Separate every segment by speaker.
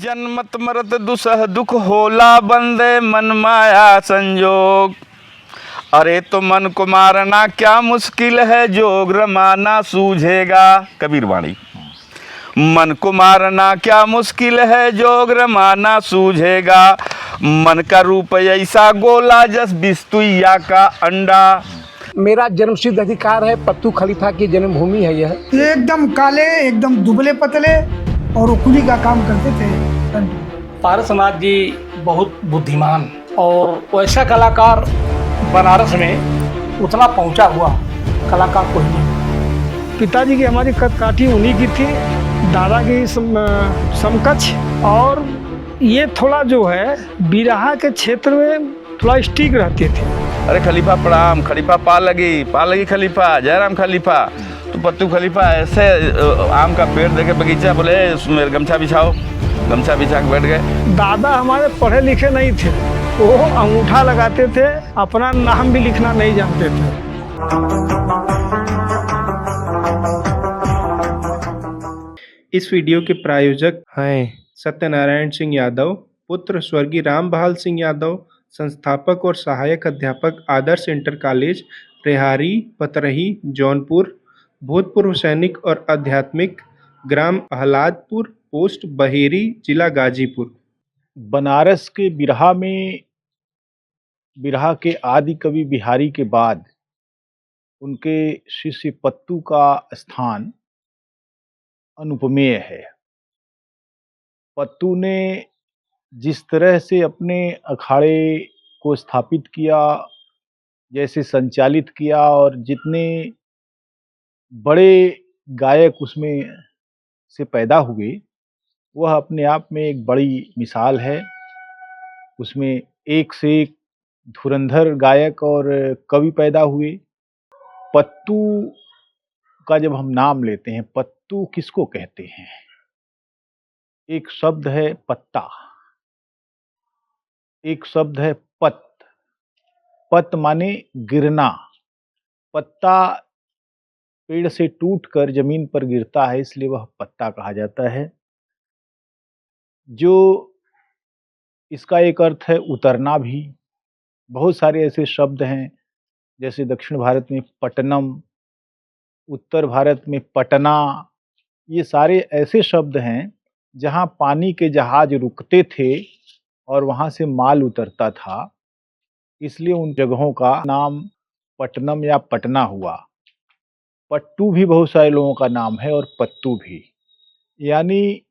Speaker 1: जन्मत मरत दुसह दुख होला बंदे मन माया संजोग। अरे तो मन को मारना क्या मुश्किल है, जोग रमाना सूझेगा। कबीर वाणी। मन को मारना क्या मुश्किल है, जोग रमाना सूझेगा। मन का रूप ऐसा गोला जस बिस्तुइया का अंडा।
Speaker 2: मेरा जन्मसिद्ध अधिकार है, पत्तू खलीफा की जन्मभूमि है यह।
Speaker 3: एकदम काले, एकदम दुबले पतले और वो कुली का काम करते थे।
Speaker 4: पारसनाथ जी बहुत बुद्धिमान और वैसा कलाकार बनारस में उतना पहुंचा हुआ कलाकार कोई नहीं।
Speaker 2: पिताजी की हमारी कदकाठी उन्हीं की थी, दादा की समकक्ष। और ये थोड़ा जो है बिरहा के क्षेत्र में थोड़ा स्टिक रहते थे।
Speaker 1: अरे खलीफा प्रणाम, खलीफा पा लगी खलीफा, जयराम खलीफा। तो पत्तू खलीफा ऐसे आम का पेड़ देखे बगीचा, बोले मेरे गमछा बिछाओ, गमछा बिछा के बैठ गए।
Speaker 2: दादा हमारे पढ़े लिखे नहीं थे, वो अंगूठा लगाते थे, अपना नाम भी लिखना नहीं जानते थे।
Speaker 5: इस वीडियो के प्रायोजक हैं सत्यनारायण सिंह यादव, पुत्र स्वर्गीय रामबहाल सिंह यादव, संस्थापक और सहायक अध्यापक आदर्श इंटर कॉलेज रेहारी पतरही जौनपुर, भूतपूर्व सैनिक और आध्यात्मिक, ग्राम आह्लादपुर, पोस्ट बहेरी, जिला गाजीपुर।
Speaker 6: बनारस के बिरहा में बिरहा के आदि कवि बिहारी के बाद उनके शिष्य पत्तू का स्थान अनुपमेय है। पत्तू ने जिस तरह से अपने अखाड़े को स्थापित किया, जैसे संचालित किया, और जितने बड़े गायक उसमें से पैदा हुए, वह अपने आप में एक बड़ी मिसाल है। उसमें एक से एक धुरंधर गायक और कवि पैदा हुए। पत्तू का जब हम नाम लेते हैं, पत्तू किसको कहते हैं? एक शब्द है पत्ता, एक शब्द है पत। पत माने गिरना। पत्ता पेड़ से टूटकर जमीन पर गिरता है, इसलिए वह पत्ता कहा जाता है। जो इसका एक अर्थ है उतरना भी। बहुत सारे ऐसे शब्द हैं, जैसे दक्षिण भारत में पटनम, उत्तर भारत में पटना। ये सारे ऐसे शब्द हैं जहाँ पानी के जहाज रुकते थे और वहाँ से माल उतरता था, इसलिए उन जगहों का नाम पटनम या पटना हुआ। पट्टू भी बहुत सारे लोगों का नाम है और पत्तू भी, यानी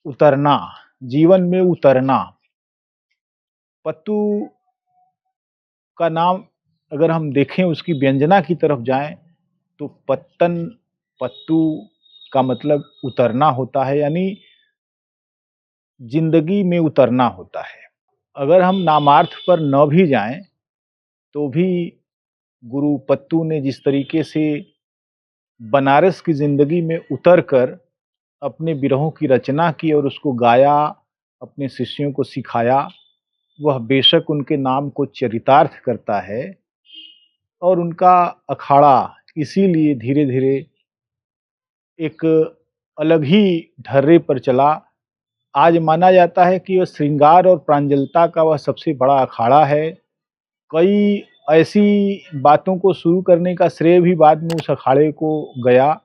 Speaker 6: उतरना, जीवन में उतरना। पत्तू का नाम अगर हम देखें, उसकी व्यंजना की तरफ जाएं, तो पत्तन, पत्तू का मतलब उतरना होता है, यानी जिंदगी में उतरना होता है। अगर हम नामार्थ पर न भी जाएं, तो भी गुरु पत्तू ने जिस तरीके से बनारस की जिंदगी में उतरकर अपने बिरहों की रचना की और उसको गाया, अपने शिष्यों को सिखाया, वह बेशक उनके नाम को चरितार्थ करता है। और उनका अखाड़ा इसीलिए धीरे धीरे एक अलग ही ढर्रे पर चला। आज माना जाता है कि वह श्रृंगार और प्रांजलता का वह सबसे बड़ा अखाड़ा है। कई ऐसी बातों को शुरू करने का श्रेय भी बाद में उस अखाड़े को गया,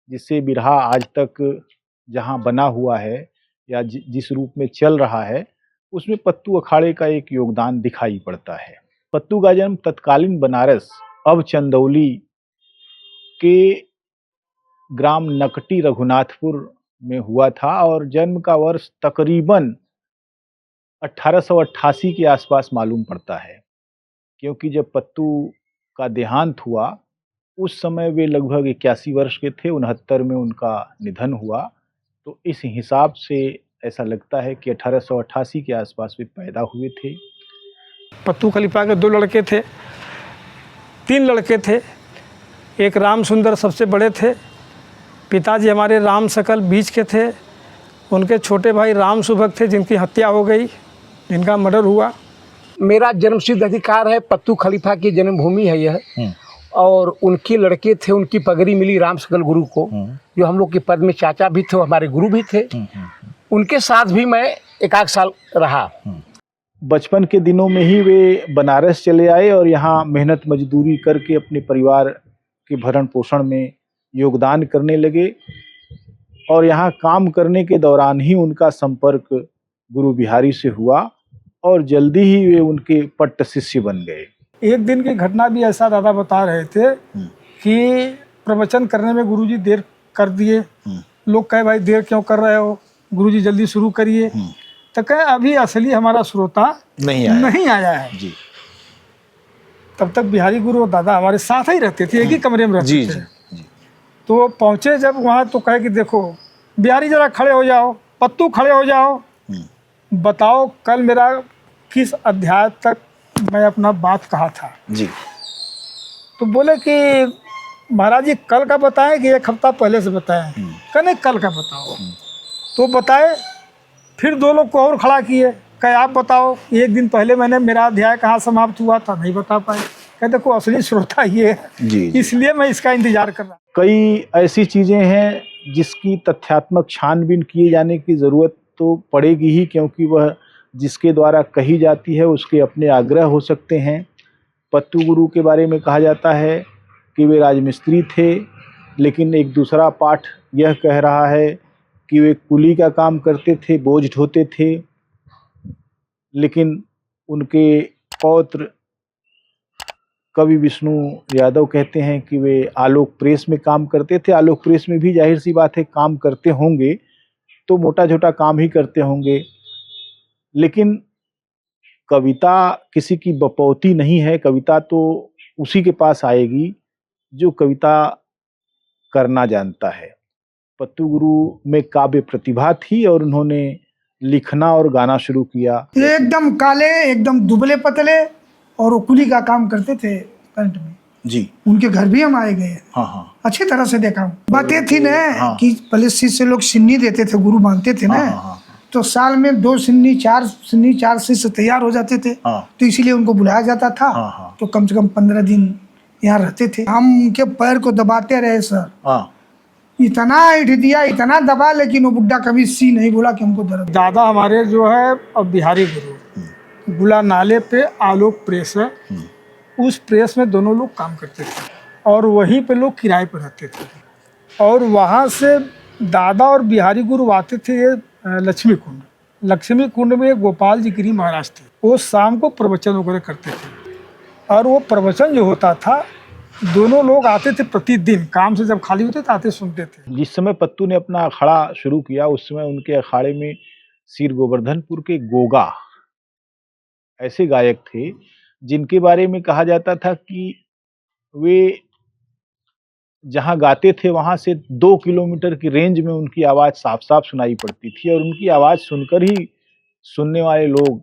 Speaker 6: जिससे बिरहा आज तक जहां बना हुआ है या जिस रूप में चल रहा है, उसमें पत्तू अखाड़े का एक योगदान दिखाई पड़ता है। पत्तू का जन्म तत्कालीन बनारस, अब चंदौली के ग्राम नकटी रघुनाथपुर में हुआ था और जन्म का वर्ष तकरीबन 1888 के आसपास मालूम पड़ता है, क्योंकि जब पत्तू का देहांत हुआ उस समय वे लगभग 81 वर्ष के थे। 69 में उनका निधन हुआ। तो इस हिसाब से ऐसा लगता है कि 1888 के आसपास वे पैदा हुए थे।
Speaker 2: पत्तू खलीफा के 2 लड़के थे, 3 लड़के थे। एक राम सुंदर सबसे बड़े थे। पिताजी हमारे राम सकल बीच के थे। उनके छोटे भाई राम सुभग थे, जिनकी हत्या हो गई, जिनका मर्डर हुआ। मेरा जन्मसिद्ध अधिकार है, पत्तू खलीफा की जन्मभूमि है यह। और उनके लड़के थे, उनकी पगड़ी मिली राम सकल गुरु को, जो हम लोग के पद में चाचा भी थे, हमारे गुरु भी थे।
Speaker 4: उनके साथ भी मैं एक आध साल रहा।
Speaker 6: बचपन के दिनों में ही वे बनारस चले आए और यहाँ मेहनत मजदूरी करके अपने परिवार के भरण पोषण में योगदान करने लगे और यहाँ काम करने के दौरान ही उनका संपर्क गुरु बिहारी से हुआ और जल्दी ही वे उनके पट्ट शिष्य बन गए।
Speaker 2: एक दिन की घटना भी ऐसा दादा बता रहे थे कि प्रवचन करने में गुरुजी देर कर दिए। लोग कहे भाई देर क्यों कर रहे हो, गुरुजी जल्दी शुरू करिए। तो कहे अभी असली हमारा श्रोता नहीं आया है
Speaker 6: जी।
Speaker 2: तब तक बिहारी गुरु और दादा हमारे साथ ही रहते थे, एक ही कमरे में रहते थे। तो वो पहुँचे जब वहाँ तो कहे कि देखो बिहारी जरा खड़े हो जाओ, पत्तू खड़े हो जाओ, बताओ कल मेरा किस अध्याय तक मैं अपना बात कहा था
Speaker 6: जी।
Speaker 2: तो बोले कि महाराज जी कल का बताएं कि एक हफ्ता पहले से बताएं। कहने कल का बताओ। तो बताए, फिर दो लोग को और खड़ा किए, कहे आप बताओ एक दिन पहले मैंने मेरा अध्याय कहाँ समाप्त हुआ था, नहीं बता पाए। कहते देखो असली श्रोता ये है
Speaker 6: जी।
Speaker 2: इसलिए मैं इसका इंतजार कर रहा।
Speaker 6: कई ऐसी चीजें हैं जिसकी तथ्यात्मक छानबीन किए जाने की जरूरत तो पड़ेगी ही, क्योंकि वह जिसके द्वारा कही जाती है उसके अपने आग्रह हो सकते हैं। पत्तू गुरु के बारे में कहा जाता है कि वे राजमिस्त्री थे, लेकिन एक दूसरा पाठ यह कह रहा है कि वे कुली का काम करते थे, बोझ ढोते थे। लेकिन उनके पौत्र कवि विष्णु यादव कहते हैं कि वे आलोक प्रेस में काम करते थे। आलोक प्रेस में भी जाहिर सी बात है काम करते होंगे तो मोटा छोटा काम ही करते होंगे, लेकिन कविता किसी की बपौती नहीं है। कविता तो उसी के पास आएगी जो कविता करना जानता है। पत्तू गुरु में काव्य प्रतिभा थी और उन्होंने लिखना और गाना शुरू किया।
Speaker 3: एकदम काले, एकदम दुबले पतले, और वो कुली का काम करते थे करंट में
Speaker 6: जी।
Speaker 3: उनके घर भी हम आए गए।
Speaker 6: हाँ।
Speaker 3: अच्छी तरह से देखा हूँ। बातें थी ना
Speaker 6: हाँ।
Speaker 3: कि पहले शिष्य लोग सिन्नी देते थे, गुरु मानते थे ना।
Speaker 6: हाँ।
Speaker 3: तो साल में 2 सिन्नी 4 शिष्य तैयार हो जाते थे।
Speaker 6: हाँ।
Speaker 3: तो इसीलिए उनको बुलाया जाता था।
Speaker 6: हाँ।
Speaker 3: तो कम से कम 15 दिन यहाँ रहते थे। हम उनके पैर को दबाते रहे सर,
Speaker 6: हाँ।
Speaker 3: इतना हिट दिया, इतना दबा, लेकिन वो बुड्ढा कभी सी नहीं बोला कि हमको दर्द।
Speaker 2: दादा हमारे जो है अब बिहारी गुरु गुला नाले पे आलोक प्रेस है, उस प्रेस में दोनों लोग काम करते थे और वहीं पे लोग किराए पर रहते थे। और वहाँ से दादा और बिहारी गुरु आते थे ये लक्ष्मी कुंड। लक्ष्मी कुंड में गोपाल जी गिरी महाराज थे, वो शाम को प्रवचन वगैरह करते थे। और वो प्रवचन जो होता था दोनों लोग आते थे प्रतिदिन, काम से जब खाली होते थे आते सुनते थे।
Speaker 6: जिस समय पत्तू ने अपना अखाड़ा शुरू किया उस समय उनके अखाड़े में सिर गोवर्धनपुर के गोगा ऐसे गायक थे जिनके बारे में कहा जाता था कि वे जहां गाते थे वहां से 2 किलोमीटर की रेंज में उनकी आवाज साफ साफ सुनाई पड़ती थी और उनकी आवाज सुनकर ही सुनने वाले लोग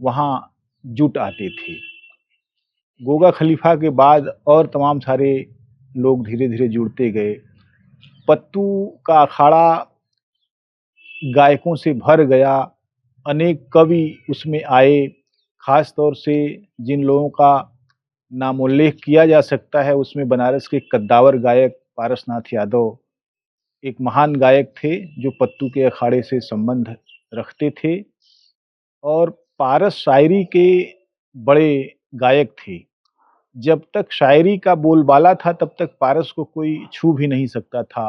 Speaker 6: वहां जुट आते थे। गोगा खलीफा के बाद और तमाम सारे लोग धीरे धीरे जुड़ते गए। पत्तू का अखाड़ा गायकों से भर गया, अनेक कवि उसमें आए। खास तौर से जिन लोगों का नामोल्लेख किया जा सकता है उसमें बनारस के कद्दावर गायक पारसनाथ यादव एक महान गायक थे जो पत्तू के अखाड़े से संबंध रखते थे और पारस शायरी के बड़े गायक थे। जब तक शायरी का बोलबाला था तब तक पारस को कोई छू भी नहीं सकता था,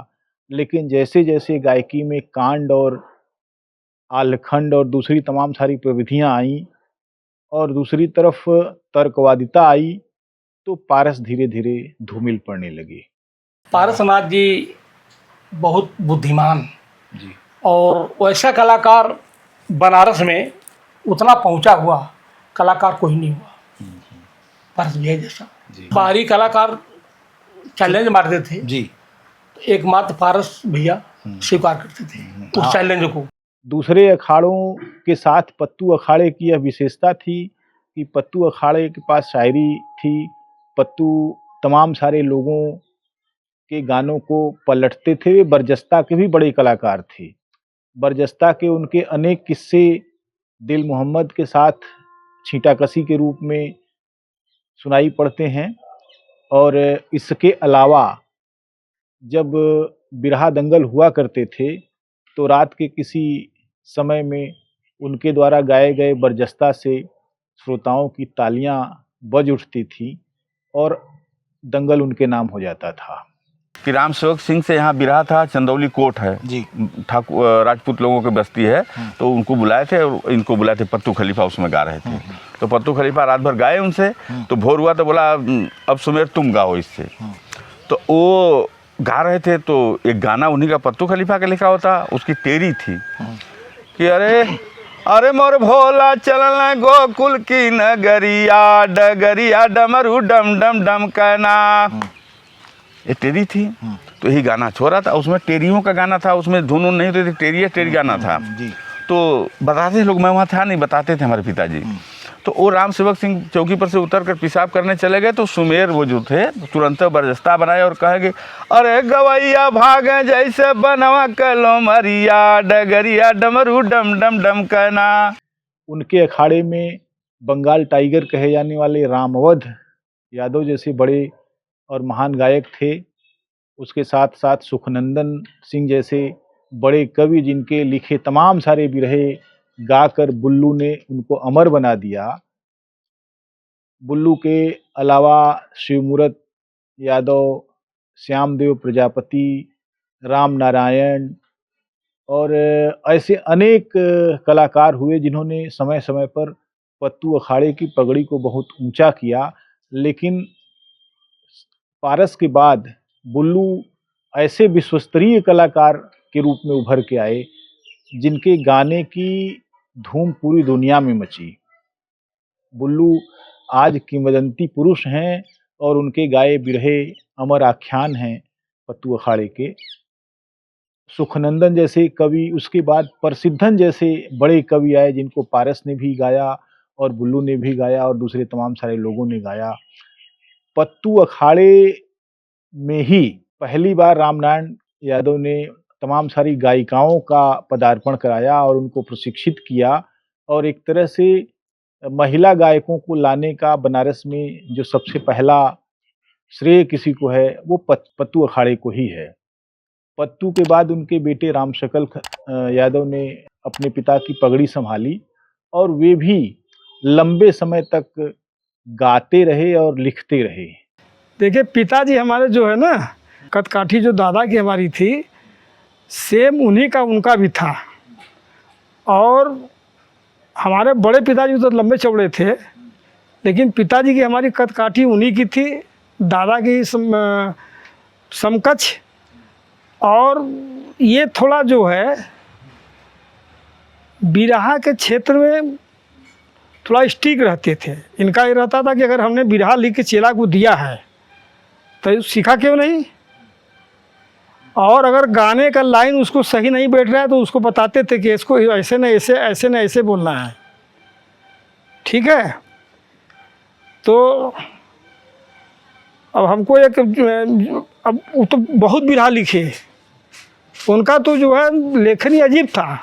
Speaker 6: लेकिन जैसे जैसे गायकी में कांड और आलखंड और दूसरी तमाम सारी प्रविधियां आईं और दूसरी तरफ तर्कवादिता आई तो पारस धीरे धीरे धूमिल पड़ने लगे।
Speaker 4: पारसनाथ जी बहुत बुद्धिमान
Speaker 6: जी।
Speaker 4: और वैसा कलाकार बनारस में उतना पहुंचा हुआ कलाकार कोई नहीं हुआ पारस भैया जैसा। बाहरी कलाकार चैलेंज मारते थे
Speaker 6: जी।
Speaker 4: तो एकमात्र पारस भैया स्वीकार करते थे उस चैलेंज को।
Speaker 6: दूसरे अखाड़ों के साथ पत्तू अखाड़े की यह विशेषता थी कि पत्तू अखाड़े के पास शायरी थी। पत्तू तमाम सारे लोगों के गानों को पलटते थे। वे बरजस्ता के भी बड़े कलाकार थे। बरजस्ता के उनके अनेक किस्से दिल मोहम्मद के साथ छींटाकसी के रूप में सुनाई पड़ते हैं। और इसके अलावा जब बिरहा दंगल हुआ करते थे तो रात के किसी समय में उनके द्वारा गाए गए बरजस्ता से श्रोताओं की तालियां बज उठती थी और दंगल उनके नाम हो जाता था।
Speaker 1: कि राम सेवक सिंह से यहाँ बिरहा था, चंदौली कोट है
Speaker 6: जी।
Speaker 1: ठाकुर राजपूत लोगों की बस्ती है, तो उनको बुलाए थे और इनको बुलाए थे, पत्तू खलीफा उसमें गा रहे थे। तो पत्तू खलीफा रात भर गाए उनसे, तो भोर हुआ तो बोला अब सुमेर तुम गाओ इससे। तो वो गा रहे थे, तो एक गाना उन्हीं का पत्तू खलीफा का लिखा होता, उसकी टेरी थी कि अरे मोर भोला चलना गोकुल की नगरिया, डगरिया डमरू डम डम डम कहना, ये टेरी थी। तो यही गाना छोड़ा था, उसमें टेरियों का गाना था, उसमें धुन नहीं होती थी, टेरी गाना था। तो बताते लोग, मैं वहाँ था नहीं, बताते थे हमारे पिताजी। तो वो राम सेवक सिंह चौकी पर से उतर कर पेशाब करने चले गए, तो सुमेर वो जो थे तुरंत बरजस्ता बनाए और कहेंगे अरे गवैया भागे जैसे बनवा कलो मरिया, डगरिया डमरू डम डम डम कहना।
Speaker 6: उनके अखाड़े में बंगाल टाइगर कहे जाने वाले रामवध यादव जैसे बड़े और महान गायक थे। उसके साथ साथ सुखनंदन सिंह जैसे बड़े कवि, जिनके लिखे तमाम सारे बिरहे गाकर बुल्लू ने उनको अमर बना दिया। बुल्लू के अलावा शिवमूरत यादव, श्यामदेव प्रजापति, राम नारायण और ऐसे अनेक कलाकार हुए जिन्होंने समय समय पर पत्तू अखाड़े की पगड़ी को बहुत ऊंचा किया। लेकिन पारस के बाद बुल्लू ऐसे विश्वस्तरीय कलाकार के रूप में उभर के आए जिनके गाने की धूम पूरी दुनिया में मची। बुल्लू आज किंवदंती पुरुष हैं और उनके गाए बिरहे अमर आख्यान हैं पत्तू अखाड़े के। सुखनंदन जैसे कवि, उसके बाद प्रसिद्धन जैसे बड़े कवि आए जिनको पारस ने भी गाया और बुल्लू ने भी गाया और दूसरे तमाम सारे लोगों ने गाया। पत्तू अखाड़े में ही पहली बार रामनारायण यादव ने तमाम सारी गायिकाओं का पदार्पण कराया और उनको प्रशिक्षित किया, और एक तरह से महिला गायकों को लाने का बनारस में जो सबसे पहला श्रेय किसी को है वो पत्तू अखाड़े को ही है। पत्तू के बाद उनके बेटे राम शकल यादव ने अपने पिता की पगड़ी संभाली और वे भी लंबे समय तक गाते रहे और लिखते रहे।
Speaker 2: देखिए पिताजी हमारे जो है ना, कदकाठी जो दादा की हमारी थी, सेम उन्हीं का उनका भी था। और हमारे बड़े पिताजी तो लंबे चौड़े थे, लेकिन पिताजी की हमारी कदकाठी उन्हीं की थी, दादा की समकक्ष। और ये थोड़ा जो है बिरहा के क्षेत्र में थोड़ा स्टिक रहते थे। इनका ये रहता था कि अगर हमने बिरहा लिख के चेला को दिया है तो सीखा क्यों नहीं, और अगर गाने का लाइन उसको सही नहीं बैठ रहा है तो उसको बताते थे कि इसको ऐसे न ऐसे, ऐसे न ऐसे बोलना है, ठीक है। तो अब हमको एक, अब वो तो बहुत बिरहा लिखे, उनका तो जो है लेखनी अजीब था।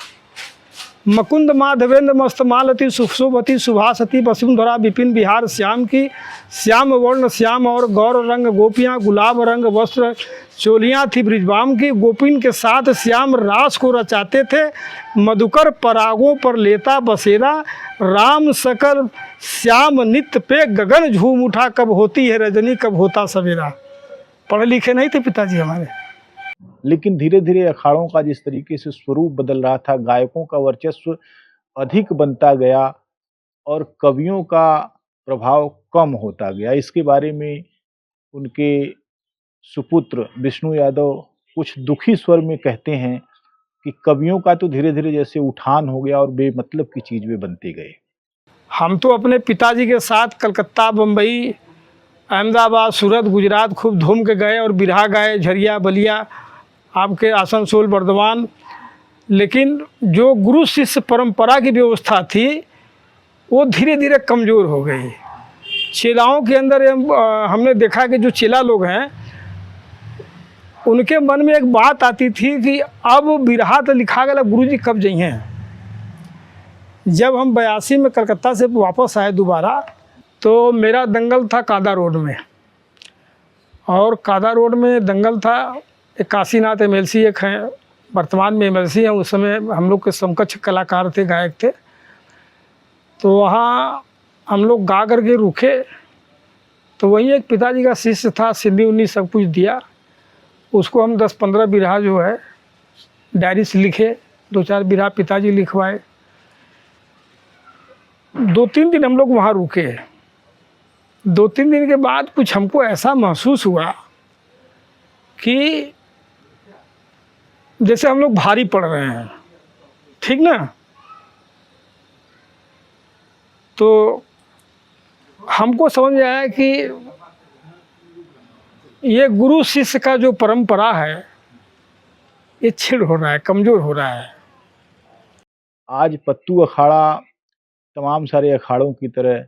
Speaker 2: मकुंद माधवेंद्र मस्तमालती सुशोभती सुभासती वसुंधरा विपिन बिहार श्याम की, श्याम वर्ण श्याम और गौर रंग गोपियाँ, गुलाब रंग वस्त्र चोलियाँ थी ब्रिजबाम की, गोपिन के साथ श्याम रास को रचाते थे, मधुकर परागों पर लेता बसेरा, राम सकल श्याम नित्य पे गगन झूम उठा, कब होती है रजनी कब होता सवेरा। पढ़े लिखे नहीं थे पिताजी हमारे।
Speaker 6: लेकिन धीरे धीरे अखाड़ों का जिस तरीके से स्वरूप बदल रहा था, गायकों का वर्चस्व अधिक बनता गया और कवियों का प्रभाव कम होता गया। इसके बारे में उनके सुपुत्र विष्णु यादव कुछ दुखी स्वर में कहते हैं कि कवियों का तो धीरे धीरे जैसे उठान हो गया और बेमतलब की चीज वे बनते गए।
Speaker 2: हम तो अपने पिताजी के साथ कलकत्ता, बम्बई, अहमदाबाद, सूरत, गुजरात खूब धूम के गए और बिरहा गाए, झरिया, बलिया, आपके आसनसोल, बर्दवान। लेकिन जो गुरु शिष्य परंपरा की व्यवस्था थी वो धीरे धीरे कमज़ोर हो गई। चेलाओं के अंदर हमने देखा कि जो चेला लोग हैं उनके मन में एक बात आती थी कि अब बिरहा तो लिखा गया, गुरुजी कब जाइए। जब हम 82 में कलकत्ता से वापस आए दोबारा, तो मेरा दंगल था कादा रोड में, और कादा रोड में दंगल था। एक काशीनाथ MLC एक हैं वर्तमान में एमएलसी हैं, उस समय हम लोग के समकक्ष कलाकार थे, गायक थे। तो वहाँ हम लोग गा करके रुके, तो वहीं एक पिताजी का शिष्य था, सिंधी उन्नी सब कुछ दिया, उसको हम 10-15 बिरहा जो है डायरी से लिखे, 2-4 बिरहा पिताजी लिखवाए। 2-3 दिन हम लोग वहाँ रुके। 2-3 दिन के बाद कुछ हमको ऐसा महसूस हुआ कि जैसे हम लोग भारी पड़ रहे हैं, ठीक ना। तो हमको समझ में आया कि ये गुरु शिष्य का जो परंपरा है ये छिड़ हो रहा है, कमज़ोर हो रहा है।
Speaker 6: आज पत्तू अखाड़ा तमाम सारे अखाड़ों की तरह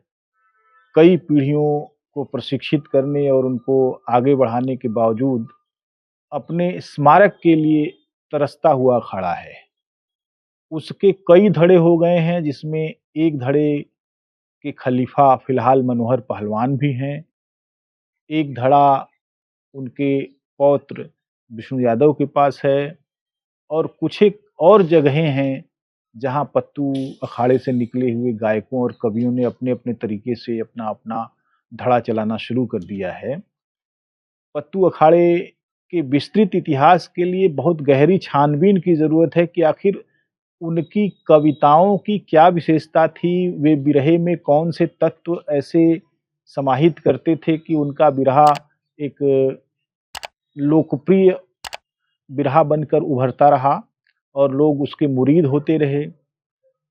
Speaker 6: कई पीढ़ियों को प्रशिक्षित करने और उनको आगे बढ़ाने के बावजूद अपने स्मारक के लिए तरसता हुआ खड़ा है। उसके कई धड़े हो गए हैं, जिसमें एक धड़े के खलीफा फिलहाल मनोहर पहलवान भी हैं, एक धड़ा उनके पौत्र विष्णु यादव के पास है, और कुछ एक और जगहें हैं जहां पत्तू अखाड़े से निकले हुए गायकों और कवियों ने अपने अपने तरीके से अपना अपना धड़ा चलाना शुरू कर दिया है। पत्तू अखाड़े के विस्तृत इतिहास के लिए बहुत गहरी छानबीन की ज़रूरत है कि आखिर उनकी कविताओं की क्या विशेषता थी, वे बिरहे में कौन से तत्व ऐसे समाहित करते थे कि उनका बिरहा एक लोकप्रिय बिरहा बनकर उभरता रहा और लोग उसके मुरीद होते रहे।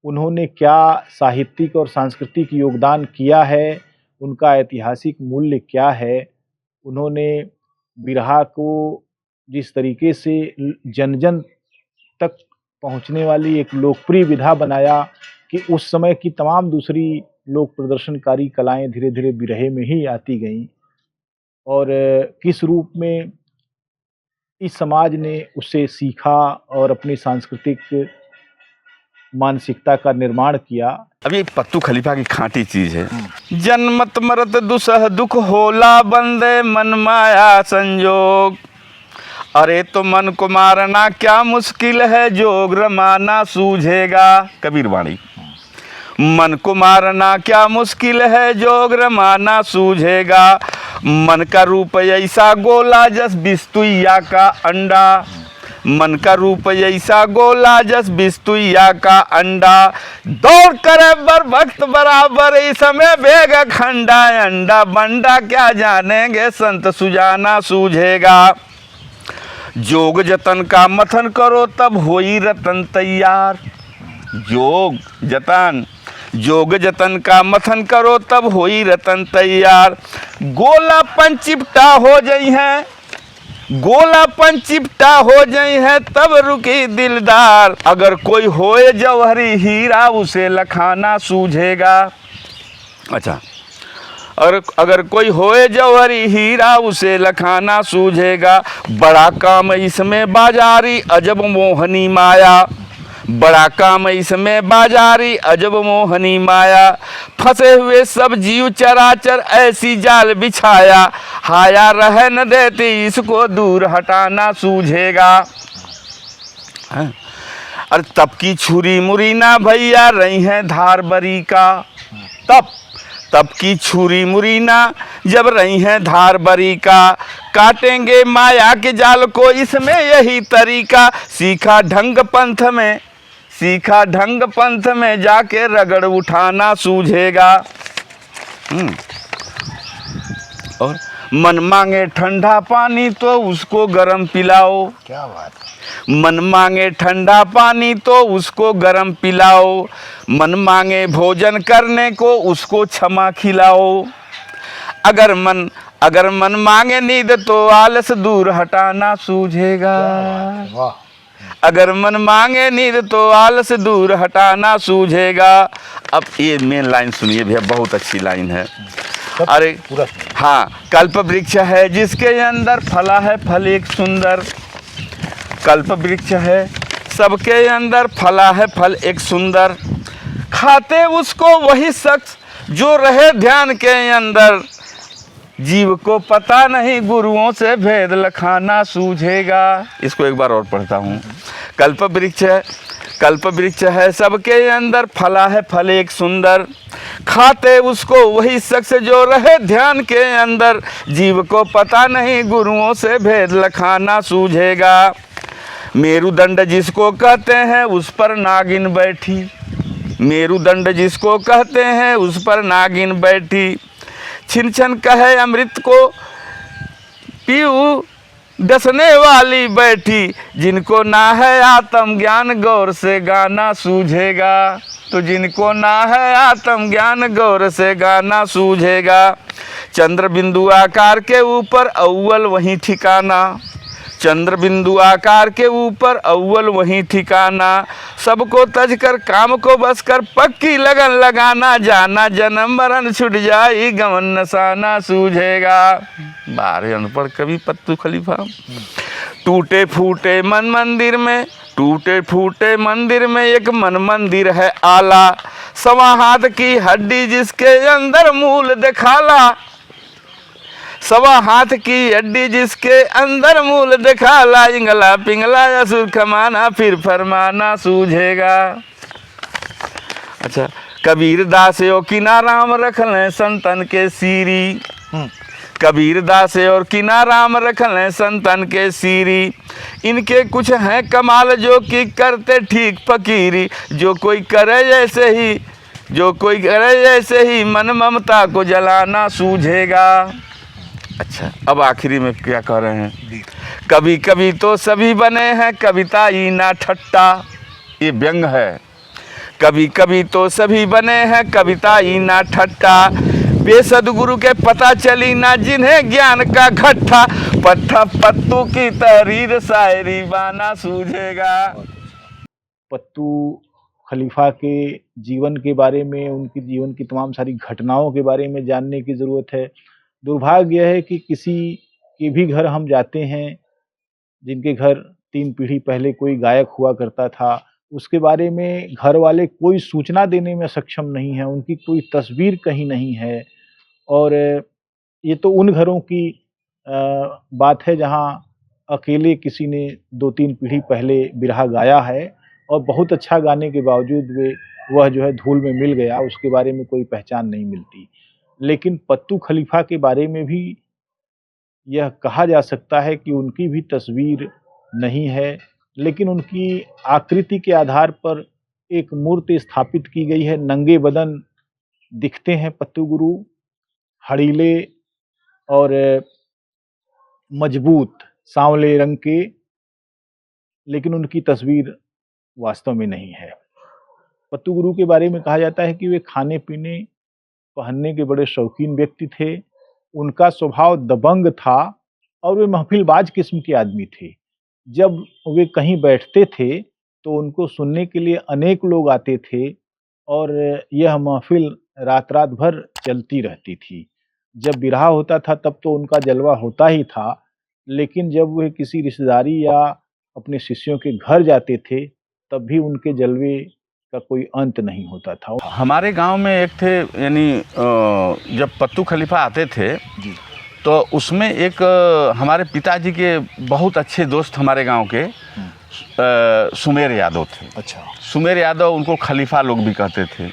Speaker 6: उन्होंने क्या साहित्यिक और सांस्कृतिक योगदान किया है, उनका ऐतिहासिक मूल्य क्या है, उन्होंने बिरहा को जिस तरीके से जन जन तक पहुंचने वाली एक लोकप्रिय विधा बनाया कि उस समय की तमाम दूसरी लोक प्रदर्शनकारी कलाएं धीरे धीरे बिरहे में ही आती गईं, और किस रूप में इस समाज ने उससे सीखा और अपनी सांस्कृतिक मानसिकता का निर्माण किया।
Speaker 1: अब ये पत्तू खलीफा की खांटी चीज है। जन्मत मरत दुसह दुख होला, बंदे मन माया संजोग। अरे तो मन को मारना क्या मुश्किल है, जोग रमाना सूझेगा। कबीर वाणी। मन को मारना क्या मुश्किल है, जोग रमाना सूझेगा। मन का रूप ऐसा गोला जस बिस्तुइया का अंडा। मन का रूप ऐसा गोला जस बिस्तुइया का अंडा। दौड़ करे बर वक्त बराबर, इस समय बेग खंडा। अंडा बंडा क्या जानेंगे, संत सुजाना सूझेगा। जोग जतन का मथन करो, तब होई रतन तैयार। जोग जतन का मथन करो, तब होई रतन तैयार। गोलापन चिपटा हो जाई है, गोलापन चिपटा हो जाई है, तब रुकी दिलदार। अगर कोई होए जौहरी हीरा, उसे लखाना सूझेगा। अच्छा, अगर कोई होए जौहरी हीरा, उसे लखाना सूझेगा। बड़ा काम इसमें बाजारी, अजब मोहनी माया। बड़ा काम इसमें बाजारी, अजब मोहनी माया। फंसे हुए सब जीव चराचर, ऐसी जाल बिछाया। हाया रह न देती, इसको दूर हटाना सूझेगा। अरे तब की छुरी मुरी ना भैया, रही हैं धार बरी का। तब की छुरी मुरी ना जब रही हैं धार बरी का। काटेंगे माया के जाल को, इसमें यही तरीका। सीखा ढंग पंथ में जाके रगड़ उठाना सूझेगा। और मन मांगे ठंडा पानी तो उसको गर्म पिलाओ। क्या बात। मन मांगे ठंडा पानी तो उसको गर्म पिलाओ। मन मांगे भोजन करने को, उसको क्षमा खिलाओ। अगर मन मांगे नींद तो आलस दूर हटाना सूझेगा। अगर मन मांगे नींद तो आलस दूर हटाना सूझेगा। अब ये मेन लाइन सुनिए भैया, बहुत अच्छी लाइन है। अरे हाँ, कल्प वृक्ष है जिसके अंदर फला है फल एक सुंदर। कल्प वृक्ष है सबके अंदर, फला है फल एक सुंदर। खाते उसको वही शख्स जो रहे ध्यान के अंदर। जीव को पता नहीं गुरुओं से भेद लखाना सूझेगा। इसको एक बार और पढ़ता हूँ। कल्प वृक्ष है सबके अंदर, फला है फल एक सुंदर, खाते उसको वही शख्स जो रहे ध्यान के अंदर। जीव को पता नहीं गुरुओं से भेद लखाना सूझेगा। मेरुदंड जिसको कहते हैं उस पर नागिन बैठी, मेरुदंड जिसको कहते हैं उस पर नागिन बैठी। छिन छन कहे अमृत को पीऊ डसने वाली बैठी। जिनको ना है आत्म ज्ञान गौर से गाना सूझेगा। तो जिनको ना है आत्म ज्ञान गौर से गाना सूझेगा। चंद्र बिंदु आकार के ऊपर अव्वल वहीं ठिकाना, चंद्र बिंदु आकार के ऊपर अव्वल वहीं ठिकाना। सबको तज कर काम को बस कर पक्की लगन लगाना। जाना जन्म मरण छुट जाई गमन नसाना सूझेगा। बारे अनपढ़ कवि पत्तू खलीफा। टूटे फूटे मन मंदिर में, टूटे फूटे मंदिर में एक मन मंदिर है आला। सवा हाथ की हड्डी जिसके अंदर मूल दिखाला, सवा हाथ की हड्डी जिसके अंदर मूल दिखाला। इंगला पिंगला असुर कमाना फिर फरमाना सूझेगा। अच्छा, कबीर दास यो किना राम रख लें संतन के सीरी, कबीर दास और किना राम रख लें संतन के सीरी। इनके कुछ हैं कमाल जो कि करते ठीक फकीरी। जो कोई करे ऐसे ही, जो कोई करे ऐसे ही मन ममता को जलाना सूझेगा। अच्छा, अब आखिरी में क्या कह रहे हैं? कभी कभी तो सभी बने हैं कविता ही ना ठट्टा, ये व्यंग है। कभी कभी तो सभी बने हैं कविता ही ना ठट्टा। बेसदगुरु के पता चली ना जिन्हें ज्ञान का घट्टा। पत्था पत्तू की तहरीर शायरी बाना सूझेगा।
Speaker 6: पत्तू खलीफा के जीवन के बारे में, उनकी जीवन की तमाम सारी घटनाओं के बारे में जानने की ज़रूरत है। दुर्भाग्य यह है कि किसी के भी घर हम जाते हैं जिनके घर 3 पीढ़ी पहले कोई गायक हुआ करता था, उसके बारे में घर वाले कोई सूचना देने में सक्षम नहीं है, उनकी कोई तस्वीर कहीं नहीं है। और ये तो उन घरों की बात है जहाँ अकेले किसी ने 2-3 पीढ़ी पहले बिरहा गाया है और बहुत अच्छा गाने के बावजूद वह जो है धूल में मिल गया, उसके बारे में कोई पहचान नहीं मिलती। लेकिन पत्तू खलीफा के बारे में भी यह कहा जा सकता है कि उनकी भी तस्वीर नहीं है, लेकिन उनकी आकृति के आधार पर एक मूर्ति स्थापित की गई है। नंगे बदन दिखते हैं पत्तू गुरु, हड़ीले और मजबूत सांवले रंग के, लेकिन उनकी तस्वीर वास्तव में नहीं है। पत्तू गुरु के बारे में कहा जाता है कि वे खाने पीने पहनने के बड़े शौकीन व्यक्ति थे। उनका स्वभाव दबंग था और वे महफिलबाज किस्म के आदमी थे। जब वे कहीं बैठते थे तो उनको सुनने के लिए अनेक लोग आते थे और यह महफिल रात रात भर चलती रहती थी। जब बिरहा होता था तब तो उनका जलवा होता ही था, लेकिन जब वे किसी रिश्तेदारी या अपने शिष्यों के घर जाते थे तब भी उनके जलवे का कोई अंत नहीं होता था।
Speaker 1: हमारे गांव में एक थे, यानी जब पत्तू खलीफा आते थे तो उसमें एक हमारे पिताजी के बहुत अच्छे दोस्त हमारे गांव के सुमेर यादव थे।
Speaker 6: अच्छा।
Speaker 1: सुमेर यादव, उनको खलीफा लोग भी कहते थे।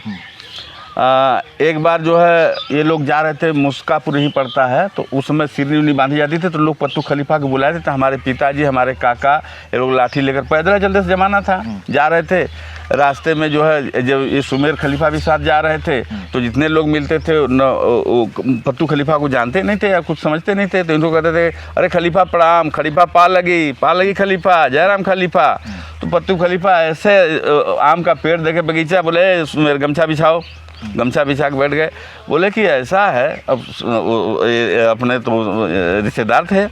Speaker 1: एक बार जो है ये लोग जा रहे थे, मुस्कापुर ही पड़ता है, तो उसमें सिरनी उनी बांधी जाती थी, तो लोग पत्तू खलीफा को बुलाए थे। तो हमारे पिताजी, हमारे काका, ये लोग लाठी लेकर, पैदल चलते से ज़माना था, जा रहे थे। रास्ते में जो है जब ये सुमेर खलीफा भी साथ जा रहे थे तो जितने लोग मिलते थे पत्तू खलीफा को जानते नहीं थे या कुछ समझते नहीं थे, तो इनको कहते थे, अरे खलीफा प्रणाम, खलीफा पा लगी खलीफा, जयराम खलीफा। तो पत्तू खलीफा ऐसे आम का पेड़ देखे बगीचा, बोले सुमेर गमछा बिछाओ, गमछा बिछा के बैठ गए। बोले कि ऐसा है, अब अपने तो रिश्तेदार थे,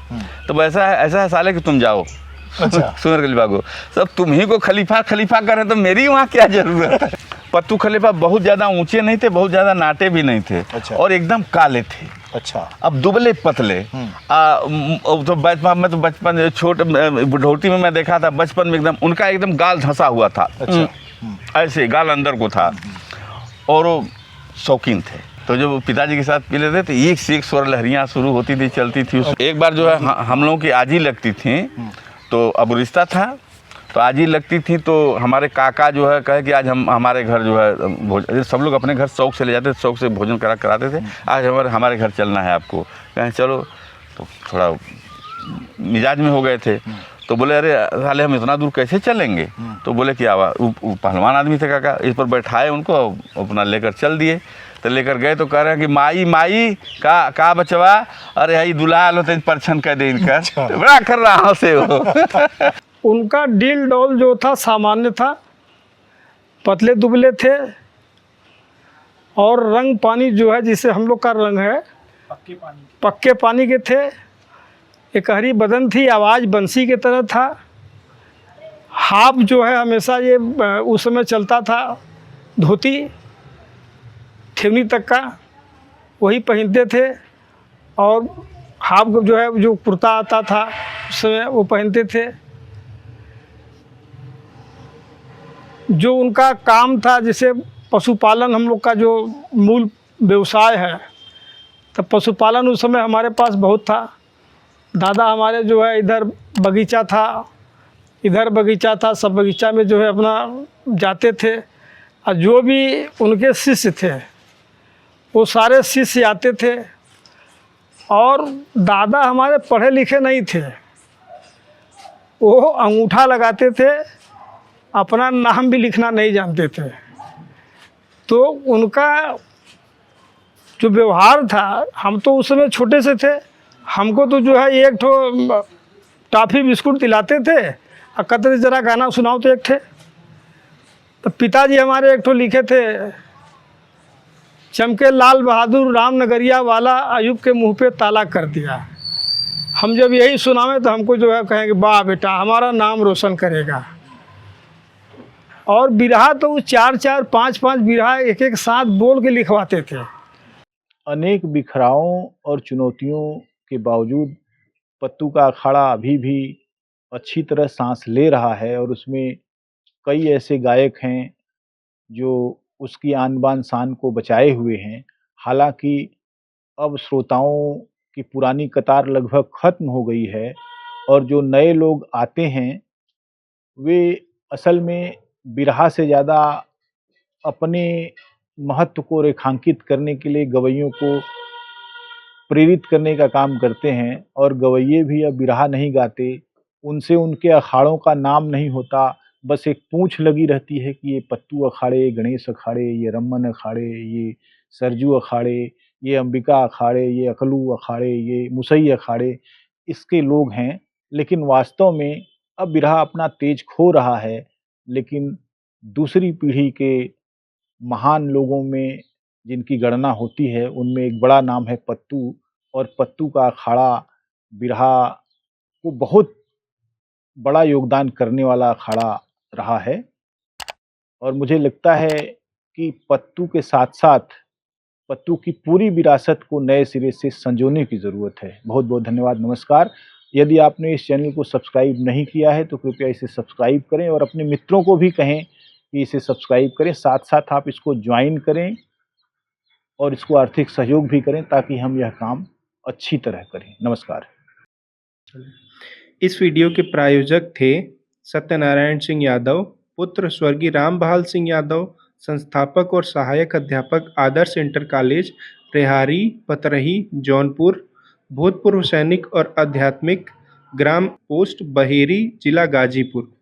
Speaker 1: तो ऐसा है साले कि तुम जाओ। अच्छा। सुमेर खलीफा को, सब तुम ही को खलीफा खलीफा कर रहे, तो मेरी वहाँ क्या जरूरत है। पत्तू खलीफा बहुत ज़्यादा ऊंचे नहीं थे, बहुत ज़्यादा नाटे भी नहीं थे। अच्छा। और एकदम काले थे। अच्छा। अब दुबले पतले। तो बचपन छोटे बुढ़ौती में मैं देखा था, बचपन में एकदम उनका एकदम गाल धंसा हुआ था। अच्छा। ऐसे गाल अंदर को था और वो शौकीन थे। तो जब पिताजी के साथ पी लेते तो एक से एक स्वर लहरियाँ शुरू होती थी, चलती थी। एक बार जो है हम लोगों की आजी लगती थी, तो अब रिश्ता था, तो आज ही लगती थी। तो हमारे काका जो है कहे कि आज हम हमारे घर जो है भोजन, सब लोग अपने घर शौक से ले जाते थे, शौक से भोजन कराते थे, आज हमारे घर चलना है आपको। कहें चलो, तो थोड़ा मिजाज में हो गए थे। तो बोले अरे साले हम इतना दूर कैसे चलेंगे? तो बोले कि आवा, पहलवान आदमी थे काका, इस पर बैठाए उनको, अपना लेकर चल दिए। तो लेकर गए तो कह रहे हैं कि माई का बचवा, अरे हई दुलाल होते परछन कर दे इनका। तो बड़ा कर रहा से वो।
Speaker 2: उनका डील डोल जो था सामान्य था, पतले दुबले थे, और रंग पानी जो है जिसे हम लोग का रंग है पक्के पानी के थे। एक हरी बदन थी, आवाज़ बंसी की तरह था। हाफ जो है हमेशा ये उस समय चलता था, धोती ठेवनी तक का वही पहनते थे, और हाफ जो है जो कुर्ता आता था उस समय वो पहनते थे। जो उनका काम था, जैसे पशुपालन हम लोग का जो मूल व्यवसाय है, तो पशुपालन उस समय हमारे पास बहुत था। दादा हमारे जो है इधर बगीचा था, इधर बगीचा था, सब बगीचा में जो है अपना जाते थे। और जो भी उनके शिष्य थे वो सारे शिष्य आते थे। और दादा हमारे पढ़े लिखे नहीं थे, वो अंगूठा लगाते थे, अपना नाम भी लिखना नहीं जानते थे। तो उनका जो व्यवहार था, हम तो उस समय छोटे से थे, हमको तो जो है एक ठो टॉफ़ी बिस्कुट दिलाते थे और कहते थे ज़रा गाना सुनाओ तो एक थे। तो पिताजी हमारे एक ठो लिखे थे, चमके लाल बहादुर राम नगरिया वाला, अयूब के मुंह पे ताला कर दिया। हम जब यही सुनावे तो हमको जो है कहेंगे वाह बेटा हमारा नाम रोशन करेगा। और बिरहा तो 4-4, 5-5 बिरहा एक एक साथ बोल के लिखवाते थे।
Speaker 6: अनेक बिखरावों और चुनौतियों के बावजूद पत्तू का अखाड़ा अभी भी अच्छी तरह सांस ले रहा है, और उसमें कई ऐसे गायक हैं जो उसकी आन बान शान को बचाए हुए हैं। हालांकि अब श्रोताओं की पुरानी कतार लगभग खत्म हो गई है, और जो नए लोग आते हैं वे असल में बिरहा से ज़्यादा अपने महत्व को रेखांकित करने के लिए गवैयों को प्रेरित करने का काम करते हैं। और गवैये भी अब बिरहा नहीं गाते, उनसे उनके अखाड़ों का नाम नहीं होता, बस एक पूंछ लगी रहती है कि ये पत्तू अखाड़े, ये गणेश अखाड़े, ये रमन अखाड़े, ये सरजू अखाड़े, ये अंबिका अखाड़े, ये अकलू अखाड़े, ये मुसई अखाड़े, इसके लोग हैं। लेकिन वास्तव में अब बिरहा अपना तेज खो रहा है। लेकिन दूसरी पीढ़ी के महान लोगों में जिनकी गणना होती है, उनमें एक बड़ा नाम है पत्तू, और पत्तू का अखाड़ा बिरहा को बहुत बड़ा योगदान करने वाला अखाड़ा रहा है। और मुझे लगता है कि पत्तू के साथ-साथ पत्तू की पूरी विरासत को नए सिरे से संजोने की ज़रूरत है। बहुत-बहुत धन्यवाद, नमस्कार। यदि आपने इस चैनल को सब्सक्राइब नहीं किया है तो कृपया इसे सब्सक्राइब करें, और अपने मित्रों को भी कहें कि इसे सब्सक्राइब करें। साथ-साथ आप इसको ज्वाइन करें और इसको आर्थिक सहयोग भी करें, ताकि हम यह काम अच्छी तरह करें। नमस्कार।
Speaker 5: इस वीडियो के प्रायोजक थे सत्यनारायण सिंह यादव, पुत्र स्वर्गीय रामबहाल सिंह यादव, संस्थापक और सहायक अध्यापक आदर्श इंटर कॉलेज, रेहारी, पतरही, जौनपुर, भूतपूर्व सैनिक और आध्यात्मिक, ग्राम पोस्ट बहेरी, जिला गाजीपुर।